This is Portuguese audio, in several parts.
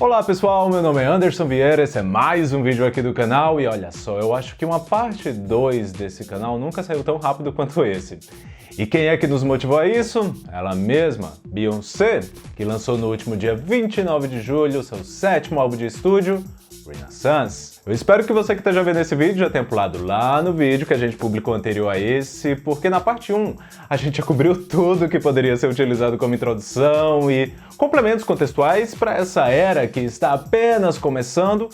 Olá pessoal, meu nome é Anderson Vieira, esse é mais um vídeo aqui do canal e olha só, eu acho que uma parte 2 desse canal nunca saiu tão rápido quanto esse. E quem é que nos motivou a isso? Ela mesma, Beyoncé, que lançou no último dia 29 de julho seu 7º álbum de estúdio, Renaissance. Eu espero que você que esteja vendo esse vídeo já tenha pulado lá no vídeo que a gente publicou anterior a esse, porque na parte 1 a gente já cobriu tudo que poderia ser utilizado como introdução e complementos contextuais para essa era que está apenas começando,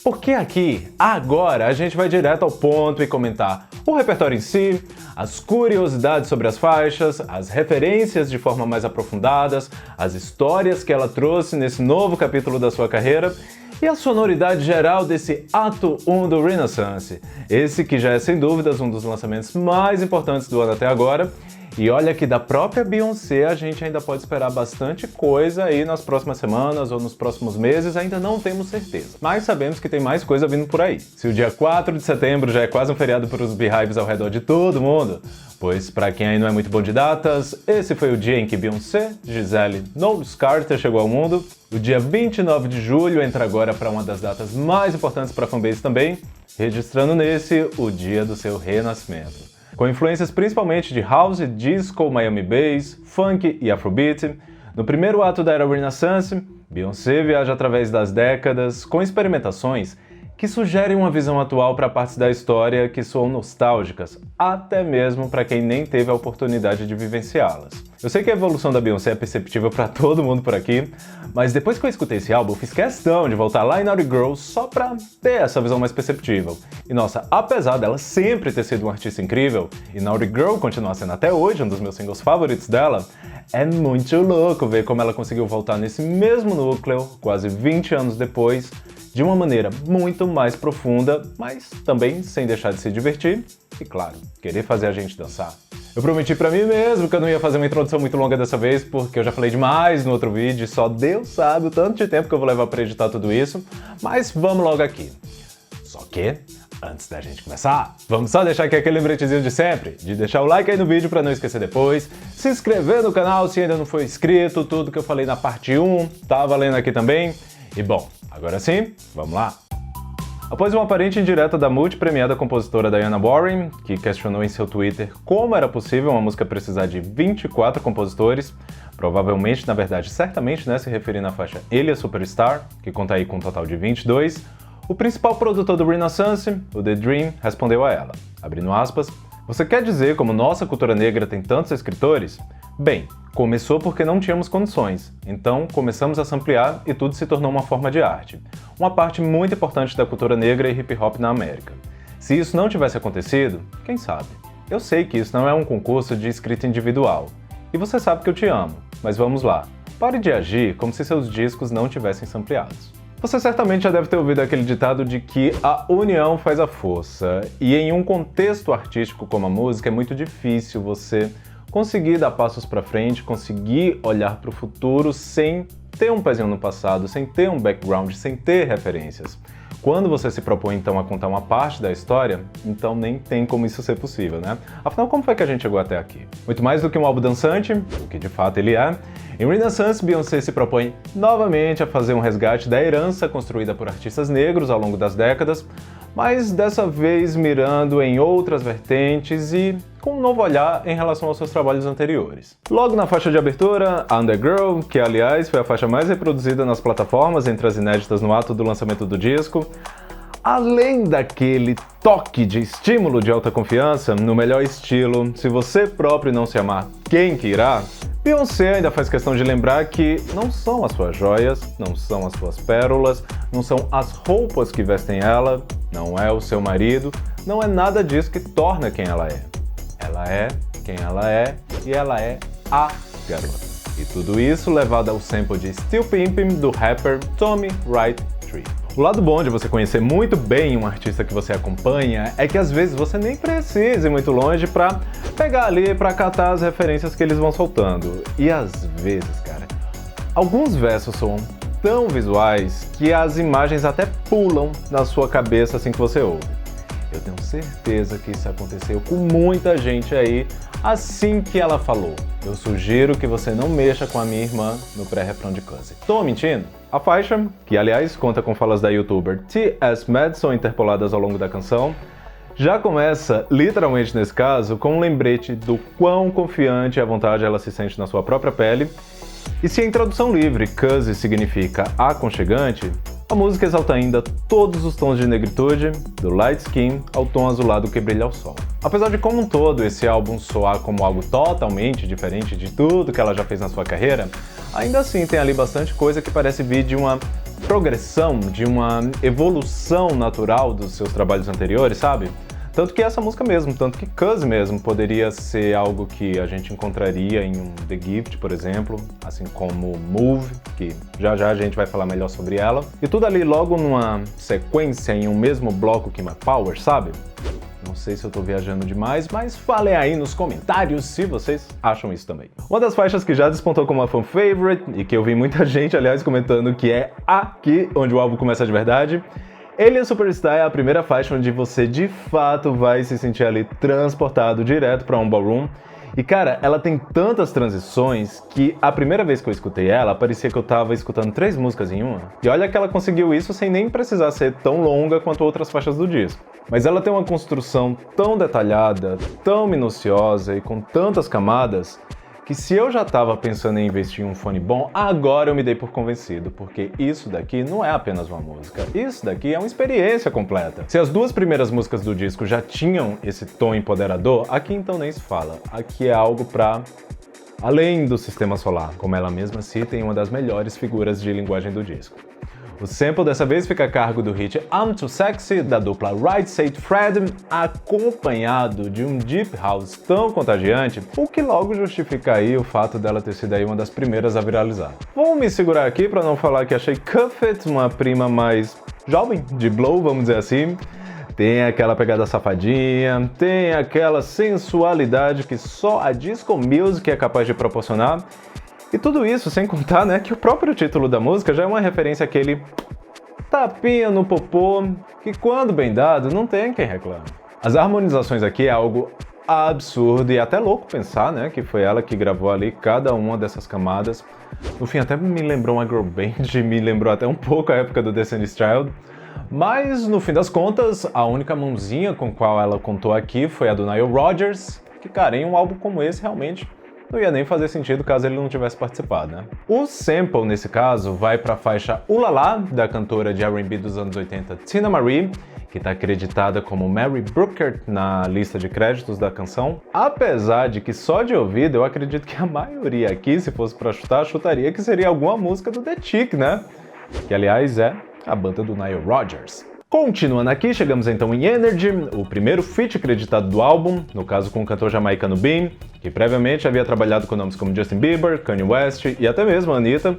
porque aqui, agora, a gente vai direto ao ponto e comentar o repertório em si, as curiosidades sobre as faixas, as referências de forma mais aprofundadas, as histórias que ela trouxe nesse novo capítulo da sua carreira e a sonoridade geral desse ato 1 do Renaissance, esse que já é sem dúvidas um dos lançamentos mais importantes do ano até agora. E olha que da própria Beyoncé a gente ainda pode esperar bastante coisa aí nas próximas semanas ou nos próximos meses, ainda não temos certeza. Mas sabemos que tem mais coisa vindo por aí. Se o dia 4 de setembro já é quase um feriado para os Beehives ao redor de todo mundo, pois para quem aí não é muito bom de datas, esse foi o dia em que Beyoncé, Gisele Knowles Carter chegou ao mundo. O dia 29 de julho entra agora para uma das datas mais importantes para a fanbase também, registrando nesse o dia do seu renascimento. Com influências principalmente de house, disco, Miami bass, funk e afrobeat, no primeiro ato da era Renaissance, Beyoncé viaja através das décadas com experimentações que sugerem uma visão atual para partes da história que soam nostálgicas, até mesmo para quem nem teve a oportunidade de vivenciá-las. Eu sei que a evolução da Beyoncé é perceptível para todo mundo por aqui, mas depois que eu escutei esse álbum, eu fiz questão de voltar lá em Naughty Girl só pra ter essa visão mais perceptível. E nossa, apesar dela sempre ter sido uma artista incrível, e Naughty Girl continuar sendo até hoje um dos meus singles favoritos dela, é muito louco ver como ela conseguiu voltar nesse mesmo núcleo, quase 20 anos depois, de uma maneira muito mais profunda, mas também sem deixar de se divertir e, claro, querer fazer a gente dançar. Eu prometi pra mim mesmo que eu não ia fazer uma introdução muito longa dessa vez, porque eu já falei demais no outro vídeo, só Deus sabe o tanto de tempo que eu vou levar pra editar tudo isso, mas vamos logo aqui. Só que, antes da gente começar, vamos só deixar aqui aquele lembretezinho de sempre, de deixar o like aí no vídeo pra não esquecer depois, se inscrever no canal se ainda não for inscrito, tudo que eu falei na parte 1 tá valendo aqui também, e bom, agora sim, vamos lá! Após uma aparente indireta da multipremiada compositora Diana Warren, que questionou em seu Twitter como era possível uma música precisar de 24 compositores, provavelmente, na verdade, certamente, se referindo à faixa Ele é Superstar, que conta aí com um total de 22, o principal produtor do Renaissance, o The Dream, respondeu a ela, abrindo aspas, "Você quer dizer como nossa cultura negra tem tantos escritores? Bem, começou porque não tínhamos condições, então começamos a samplear e tudo se tornou uma forma de arte. Uma parte muito importante da cultura negra e hip hop na América. Se isso não tivesse acontecido, quem sabe? Eu sei que isso não é um concurso de escrita individual. E você sabe que eu te amo, mas vamos lá. Pare de agir como se seus discos não tivessem sampleados." Você certamente já deve ter ouvido aquele ditado de que a união faz a força, e em um contexto artístico como a música é muito difícil você conseguir dar passos para frente, conseguir olhar para o futuro sem ter um pezinho no passado, sem ter um background, sem ter referências. Quando você se propõe então a contar uma parte da história, então nem tem como isso ser possível, né? Afinal, como foi que a gente chegou até aqui? Muito mais do que um álbum dançante, o que de fato ele é, em Renaissance, Beyoncé se propõe novamente a fazer um resgate da herança construída por artistas negros ao longo das décadas, mas dessa vez mirando em outras vertentes e com um novo olhar em relação aos seus trabalhos anteriores. Logo na faixa de abertura, Undergirl, que aliás foi a faixa mais reproduzida nas plataformas entre as inéditas no ato do lançamento do disco, além daquele toque de estímulo de alta confiança, no melhor estilo, se você próprio não se amar, quem que irá? Beyoncé ainda faz questão de lembrar que não são as suas joias, não são as suas pérolas, não são as roupas que vestem ela, não é o seu marido, não é nada disso que torna quem ela é. Ela é quem ela é e ela é a garota. E tudo isso levado ao sample de Still Pimpin' do rapper Tommy Wright Tree. O lado bom de você conhecer muito bem um artista que você acompanha é que às vezes você nem precisa ir muito longe pra pegar ali, pra catar as referências que eles vão soltando. E às vezes, cara, alguns versos são tão visuais que as imagens até pulam na sua cabeça assim que você ouve. Eu tenho certeza que isso aconteceu com muita gente aí assim que ela falou. Eu sugiro que você não mexa com a minha irmã no pré-refrão de Câncer. Tô mentindo? A faixa, que aliás conta com falas da youtuber T.S. Madison interpoladas ao longo da canção, já começa, literalmente nesse caso, com um lembrete do quão confiante e à vontade ela se sente na sua própria pele. E se a introdução livre, cozy, significa aconchegante, a música exalta ainda todos os tons de negritude, do light skin ao tom azulado que brilha ao sol. Apesar de como um todo esse álbum soar como algo totalmente diferente de tudo que ela já fez na sua carreira, ainda assim tem ali bastante coisa que parece vir de uma progressão, de uma evolução natural dos seus trabalhos anteriores, sabe? Tanto que essa música mesmo, tanto que Cozy mesmo, poderia ser algo que a gente encontraria em um The Gift, por exemplo, assim como Move, que já já a gente vai falar melhor sobre ela. E tudo ali logo numa sequência, em um mesmo bloco que My Power, sabe? Não sei se eu tô viajando demais, mas falem aí nos comentários se vocês acham isso também. Uma das faixas que já despontou como uma fan favorite, e que eu vi muita gente, aliás, comentando que é aqui onde o álbum começa de verdade, Alien Superstar é a primeira faixa onde você de fato vai se sentir ali transportado direto para um ballroom. E cara, ela tem tantas transições que a primeira vez que eu escutei ela, parecia que eu tava escutando 3 músicas em uma. E olha que ela conseguiu isso sem nem precisar ser tão longa quanto outras faixas do disco. Mas ela tem uma construção tão detalhada, tão minuciosa e com tantas camadas, que se eu já estava pensando em investir em um fone bom, agora eu me dei por convencido, porque isso daqui não é apenas uma música, isso daqui é uma experiência completa. Se as 2 primeiras músicas do disco já tinham esse tom empoderador, aqui então nem se fala. Aqui é algo pra além do sistema solar, como ela mesma cita em uma das melhores figuras de linguagem do disco. O sample dessa vez fica a cargo do hit I'm Too Sexy, da dupla Right Said Fred, acompanhado de um deep house tão contagiante, o que logo justifica aí o fato dela ter sido aí uma das primeiras a viralizar. Vou me segurar aqui para não falar que achei Cuff It uma prima mais jovem, de Blow, vamos dizer assim. Tem aquela pegada safadinha, tem aquela sensualidade que só a disco music é capaz de proporcionar. E tudo isso sem contar, né, que o próprio título da música já é uma referência àquele tapinha no popô, que quando bem dado, não tem quem reclame. As harmonizações aqui é algo absurdo e até louco pensar, né, que foi ela que gravou ali cada uma dessas camadas. No fim até me lembrou uma girl band, me lembrou até um pouco a época do Destiny's Child. Mas, no fim das contas, a única mãozinha com qual ela contou aqui foi a do Nile Rodgers, que, cara, em um álbum como esse, realmente não ia nem fazer sentido caso ele não tivesse participado, né? O sample, nesse caso, vai para a faixa Ulala, da cantora de R&B dos anos 80, Tina Marie, que está acreditada como Mary Brooker na lista de créditos da canção. Apesar de que só de ouvido, eu acredito que a maioria aqui, se fosse para chutar, chutaria que seria alguma música do The Chick, né? Que, aliás, é a banda do Nile Rodgers. Continuando aqui, chegamos então em Energy, o primeiro feat acreditado do álbum, no caso com o cantor jamaicano Bean, que previamente havia trabalhado com nomes como Justin Bieber, Kanye West e até mesmo a Anitta.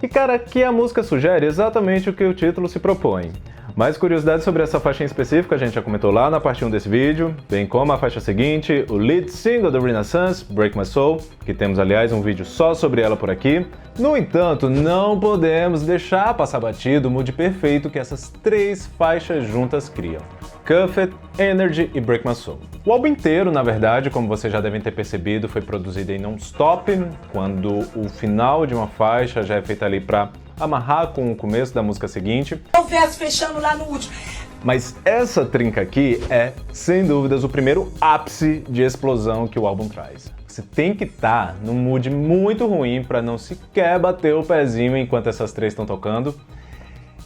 E cara, aqui a música sugere exatamente o que o título se propõe. Mais curiosidades sobre essa faixa em específico a gente já comentou lá na parte 1 desse vídeo, bem como a faixa seguinte, o lead single do Renaissance, Break My Soul, que temos aliás um vídeo só sobre ela por aqui. No entanto, não podemos deixar passar batido o mood perfeito que essas 3 faixas juntas criam. Cuff It, Energy e Break My Soul. O álbum inteiro, na verdade, como vocês já devem ter percebido, foi produzido em non-stop, quando o final de uma faixa já é feito ali para amarrar com o começo da música seguinte. O verso fechando lá no último. Mas essa trinca aqui é, sem dúvidas, o primeiro ápice de explosão que o álbum traz. Você tem que estar num mood muito ruim para não sequer bater o pezinho enquanto essas 3 estão tocando.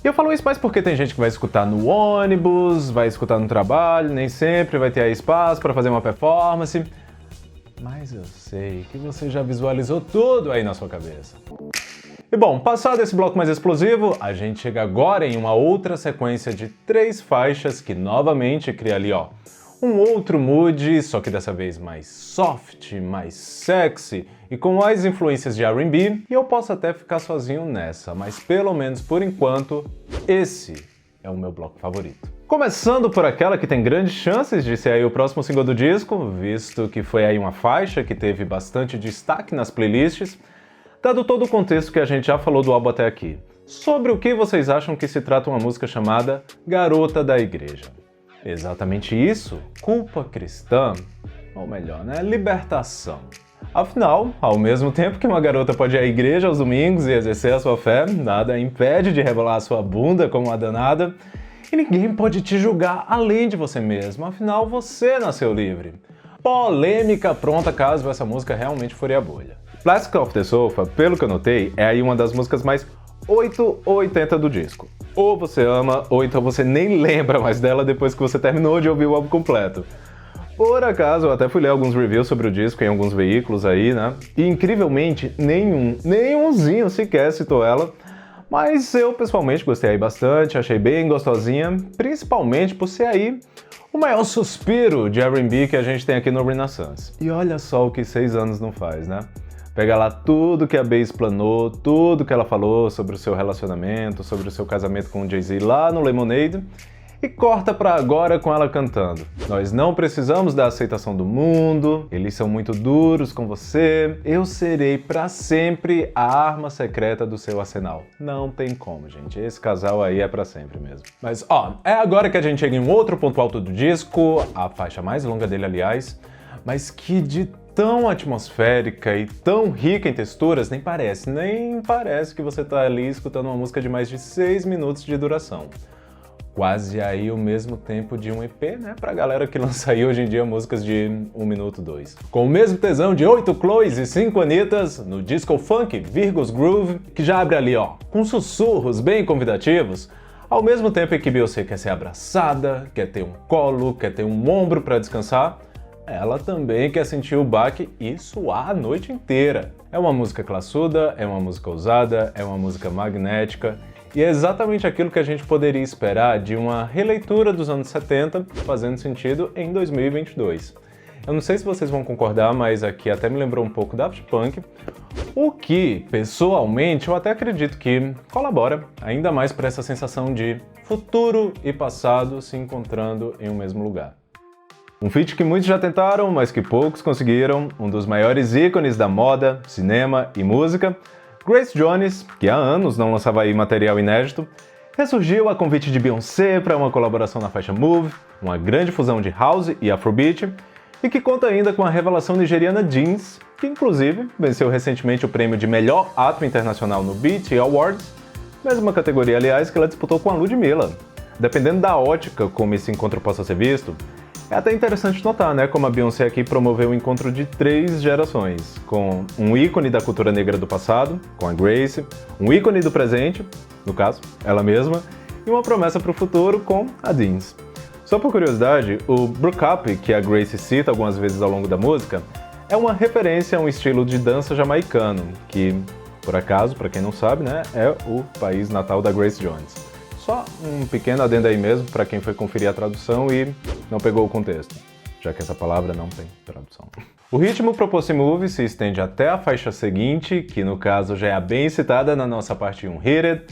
E eu falo isso mais porque tem gente que vai escutar no ônibus, vai escutar no trabalho, nem sempre vai ter aí espaço para fazer uma performance. Mas eu sei que você já visualizou tudo aí na sua cabeça. E bom, passado esse bloco mais explosivo, a gente chega agora em uma outra sequência de 3 faixas que novamente cria ali, ó, um outro mood, só que dessa vez mais soft, mais sexy e com mais influências de R&B. E eu posso até ficar sozinho nessa, mas pelo menos por enquanto, esse é o meu bloco favorito. Começando por aquela que tem grandes chances de ser aí o próximo single do disco, visto que foi aí uma faixa que teve bastante destaque nas playlists, dado todo o contexto que a gente já falou do álbum até aqui. Sobre o que vocês acham que se trata uma música chamada Garota da Igreja? Exatamente isso, culpa cristã, ou melhor, né, libertação. Afinal, ao mesmo tempo que uma garota pode ir à igreja aos domingos e exercer a sua fé, nada a impede de rebolar a sua bunda como uma danada, e ninguém pode te julgar além de você mesmo, afinal você nasceu livre. Polêmica pronta caso essa música realmente fure a bolha. Plastic Off the Sofa, pelo que eu notei, é aí uma das músicas mais 880 do disco. Ou você ama, ou então você nem lembra mais dela depois que você terminou de ouvir o álbum completo. Por acaso, eu até fui ler alguns reviews sobre o disco em alguns veículos aí, né? E incrivelmente, nenhumzinho sequer citou ela. Mas eu pessoalmente gostei aí bastante, achei bem gostosinha, principalmente por ser aí o maior suspiro de R&B que a gente tem aqui no Renaissance. E olha só o que 6 anos não faz, né? Pega lá tudo que a Bey explanou, tudo que ela falou sobre o seu relacionamento, sobre o seu casamento com o Jay-Z lá no Lemonade, e corta pra agora com ela cantando. Nós não precisamos da aceitação do mundo, eles são muito duros com você, eu serei pra sempre a arma secreta do seu arsenal. Não tem como, gente, esse casal aí é pra sempre mesmo. Mas ó, é agora que a gente chega em um outro ponto alto do disco, a faixa mais longa dele aliás, mas que de tão atmosférica e tão rica em texturas, nem parece que você tá ali escutando uma música de mais de 6 minutos de duração. Quase aí o mesmo tempo de um EP, né? Pra galera que lança aí hoje em dia músicas de 1 minuto 2. Com o mesmo tesão de 8 Chloes e 5 Anitas, no disco funk Virgo's Groove, que já abre ali, ó, com sussurros bem convidativos, ao mesmo tempo em que Beyoncé quer ser abraçada, quer ter um colo, quer ter um ombro pra descansar, ela também quer sentir o baque e suar a noite inteira. É uma música classuda, é uma música ousada, é uma música magnética, e é exatamente aquilo que a gente poderia esperar de uma releitura dos anos 70 fazendo sentido em 2022. Eu não sei se vocês vão concordar, mas aqui até me lembrou um pouco Daft Punk, o que, pessoalmente, eu até acredito que colabora ainda mais para essa sensação de futuro e passado se encontrando em um mesmo lugar. Um feat que muitos já tentaram, mas que poucos conseguiram, um dos maiores ícones da moda, cinema e música, Grace Jones, que há anos não lançava aí material inédito, ressurgiu a convite de Beyoncé para uma colaboração na faixa Move, uma grande fusão de house e afrobeat, e que conta ainda com a revelação nigeriana Jeans, que inclusive venceu recentemente o prêmio de melhor ato internacional no BET Awards, mesma categoria, aliás, que ela disputou com a Ludmilla. Dependendo da ótica como esse encontro possa ser visto, é até interessante notar, né, como a Beyoncé aqui promoveu o encontro de 3 gerações, com um ícone da cultura negra do passado, com a Grace, um ícone do presente, no caso, ela mesma, e uma promessa para o futuro com a Jeans. Só por curiosidade, o Brook Up, que a Grace cita algumas vezes ao longo da música, é uma referência a um estilo de dança jamaicano, que, por acaso, para quem não sabe, né, é o país natal da Grace Jones. Só um pequeno adendo aí mesmo para quem foi conferir a tradução e não pegou o contexto, já que essa palavra não tem tradução. O ritmo Propose Move se estende até a faixa seguinte, que no caso já é a bem citada na nossa parte 1 Hit It.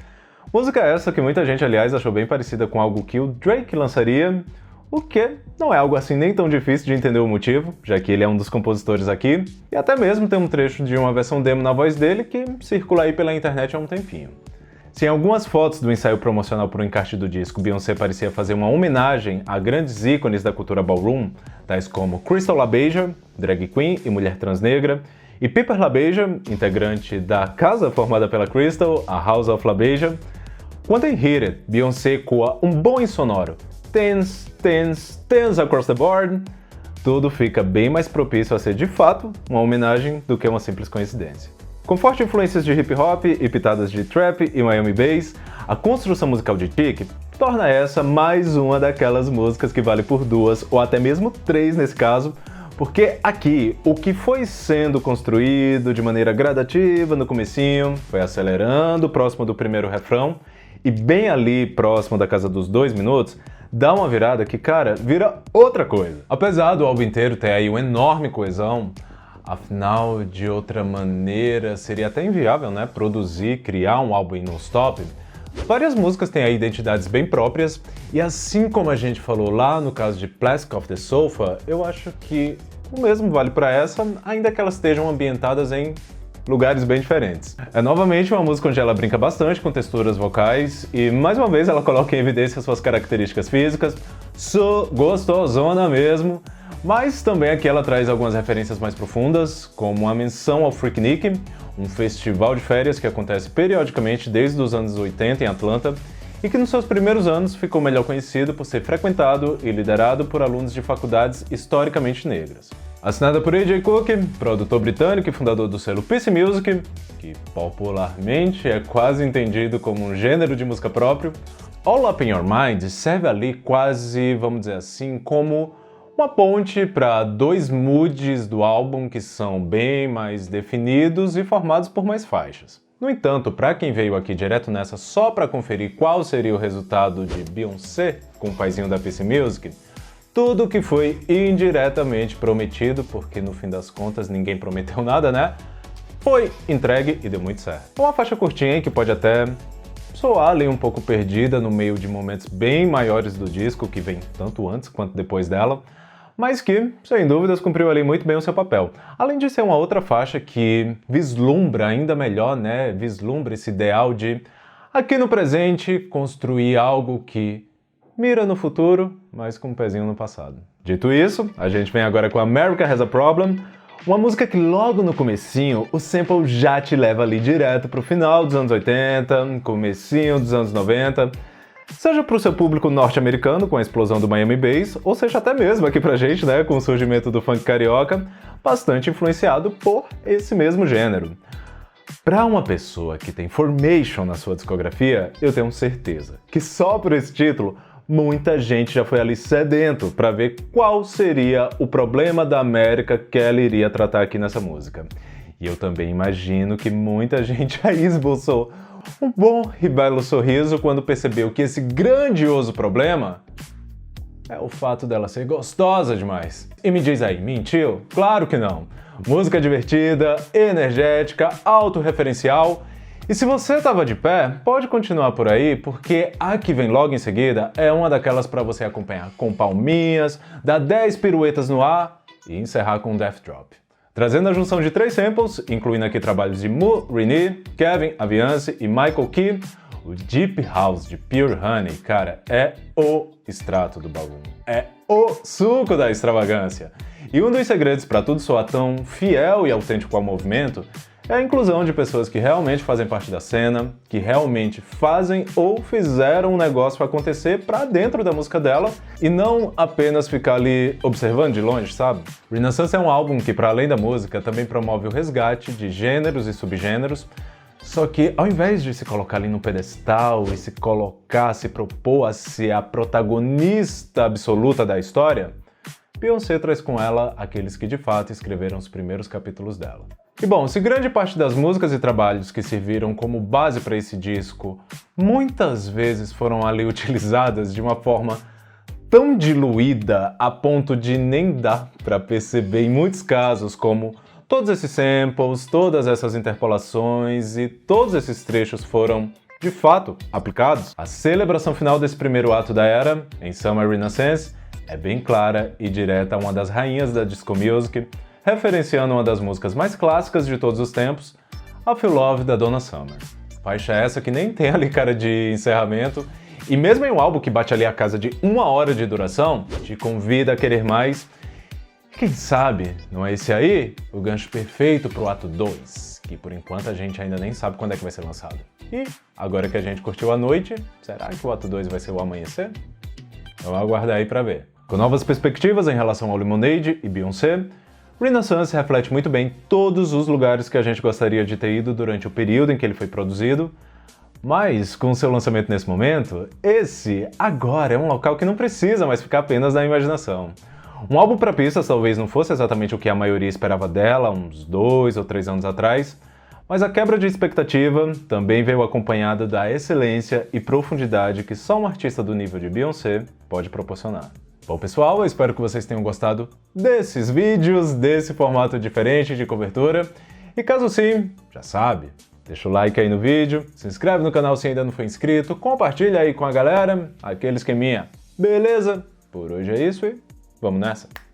Música essa que muita gente, aliás, achou bem parecida com algo que o Drake lançaria, o que não é algo assim nem tão difícil de entender o motivo, já que ele é um dos compositores aqui, e até mesmo tem um trecho de uma versão demo na voz dele que circula aí pela internet há um tempinho. Se em algumas fotos do ensaio promocional para o encarte do disco, Beyoncé parecia fazer uma homenagem a grandes ícones da cultura ballroom, tais como Crystal LaBeija, drag queen e mulher transnegra, e Piper LaBeija, integrante da casa formada pela Crystal, a House of LaBeija, quando em Hit It, Beyoncé ecoa um bom insonoro, tense, tense, tense across the board, tudo fica bem mais propício a ser de fato uma homenagem do que uma simples coincidência. Com fortes influências de hip hop e pitadas de trap e Miami Bass, a construção musical de Chic torna essa mais uma daquelas músicas que vale por 2 ou até mesmo 3 nesse caso, porque aqui o que foi sendo construído de maneira gradativa no comecinho, foi acelerando próximo do primeiro refrão e bem ali próximo da casa dos 2 minutos, dá uma virada que, cara, vira outra coisa. Apesar do álbum inteiro ter aí uma enorme coesão, afinal, de outra maneira, seria até inviável, né, produzir, criar um álbum non-stop. Várias músicas têm aí identidades bem próprias, e assim como a gente falou lá no caso de Plastic Off the Sofa, eu acho que o mesmo vale para essa, ainda que elas estejam ambientadas em lugares bem diferentes. É novamente uma música onde ela brinca bastante com texturas vocais, e mais uma vez ela coloca em evidência suas características físicas, gostosona mesmo, Mas também aqui ela traz algumas referências mais profundas, como a menção ao Freaknik, um festival de férias que acontece periodicamente desde os anos 80 em Atlanta, e que nos seus primeiros anos ficou melhor conhecido por ser frequentado e liderado por alunos de faculdades historicamente negras. Assinada por A.J. Cook, produtor britânico e fundador do selo PC Music, que popularmente é quase entendido como um gênero de música próprio, All Up In Your Mind serve ali quase, vamos dizer assim, como uma ponte para dois moods do álbum que são bem mais definidos e formados por mais faixas. No entanto, para quem veio aqui direto nessa só para conferir qual seria o resultado de Beyoncé com o paizinho da PC Music, tudo que foi indiretamente prometido, porque no fim das contas ninguém prometeu nada, né? Foi entregue e deu muito certo. Uma faixa curtinha que pode até soar ali um pouco perdida no meio de momentos bem maiores do disco, que vem tanto antes quanto depois dela, mas que, sem dúvidas, cumpriu ali muito bem o seu papel. Além de ser uma outra faixa que vislumbra ainda melhor, né? Vislumbra esse ideal de, aqui no presente, construir algo que mira no futuro, mas com um pezinho no passado. Dito isso, a gente vem agora com America Has a Problem, uma música que logo no comecinho o sample já te leva ali direto pro final dos anos 80, comecinho dos anos 90, seja para o seu público norte-americano com a explosão do Miami Bass, ou seja até mesmo aqui pra gente, né, com o surgimento do funk carioca, bastante influenciado por esse mesmo gênero. Para uma pessoa que tem Formation na sua discografia, eu tenho certeza que só por esse título, muita gente já foi ali sedento para ver qual seria o problema da América que ela iria tratar aqui nessa música. E eu também imagino que muita gente aí esboçou um bom e belo sorriso quando percebeu que esse grandioso problema é o fato dela ser gostosa demais. E me diz aí, mentiu? Claro que não. Música divertida, energética, autorreferencial. E se você estava de pé, pode continuar por aí, porque a que vem logo em seguida é uma daquelas para você acompanhar com palminhas, dar 10 piruetas no ar e encerrar com um death drop. Trazendo a junção de 3 samples, incluindo aqui trabalhos de Mu, Rini, Kevin Aviance e Michael Key, o Deep House de Pure Honey, cara, é o extrato do bagulho. É o suco da extravagância. E um dos segredos para tudo soar tão fiel e autêntico ao movimento é a inclusão de pessoas que realmente fazem parte da cena, que realmente fazem ou fizeram um negócio acontecer pra dentro da música dela e não apenas ficar ali observando de longe, sabe? Renaissance é um álbum que, para além da música, também promove o resgate de gêneros e subgêneros, só que ao invés de se colocar ali no pedestal e se colocar, se propor a ser a protagonista absoluta da história, Beyoncé traz com ela aqueles que de fato escreveram os primeiros capítulos dela. E bom, se grande parte das músicas e trabalhos que serviram como base para esse disco muitas vezes foram ali utilizadas de uma forma tão diluída a ponto de nem dar para perceber em muitos casos como todos esses samples, todas essas interpolações e todos esses trechos foram, de fato, aplicados, a celebração final desse primeiro ato da era, em Summer Renaissance, é bem clara e direta a uma das rainhas da disco music, referenciando uma das músicas mais clássicas de todos os tempos, I Feel Love da Donna Summer. Faixa essa que nem tem ali cara de encerramento, e mesmo em um álbum que bate ali a casa de 1 hora de duração, te convida a querer mais. Quem sabe, não é esse aí o gancho perfeito pro ato 2, que por enquanto a gente ainda nem sabe quando é que vai ser lançado. E agora que a gente curtiu a noite, será que o ato 2 vai ser o amanhecer? Vamos aguardar aí pra ver. Com novas perspectivas em relação ao Lemonade e Beyoncé, Renaissance reflete muito bem todos os lugares que a gente gostaria de ter ido durante o período em que ele foi produzido, mas com seu lançamento nesse momento, esse agora é um local que não precisa mais ficar apenas na imaginação. Um álbum para pistas talvez não fosse exatamente o que a maioria esperava dela uns 2 ou 3 anos atrás, mas a quebra de expectativa também veio acompanhada da excelência e profundidade que só um artista do nível de Beyoncé pode proporcionar. Bom pessoal, eu espero que vocês tenham gostado desses vídeos, desse formato diferente de cobertura. E caso sim, já sabe, deixa o like aí no vídeo, se inscreve no canal se ainda não for inscrito, compartilha aí com a galera, aquele esqueminha. Beleza? Por hoje é isso e vamos nessa!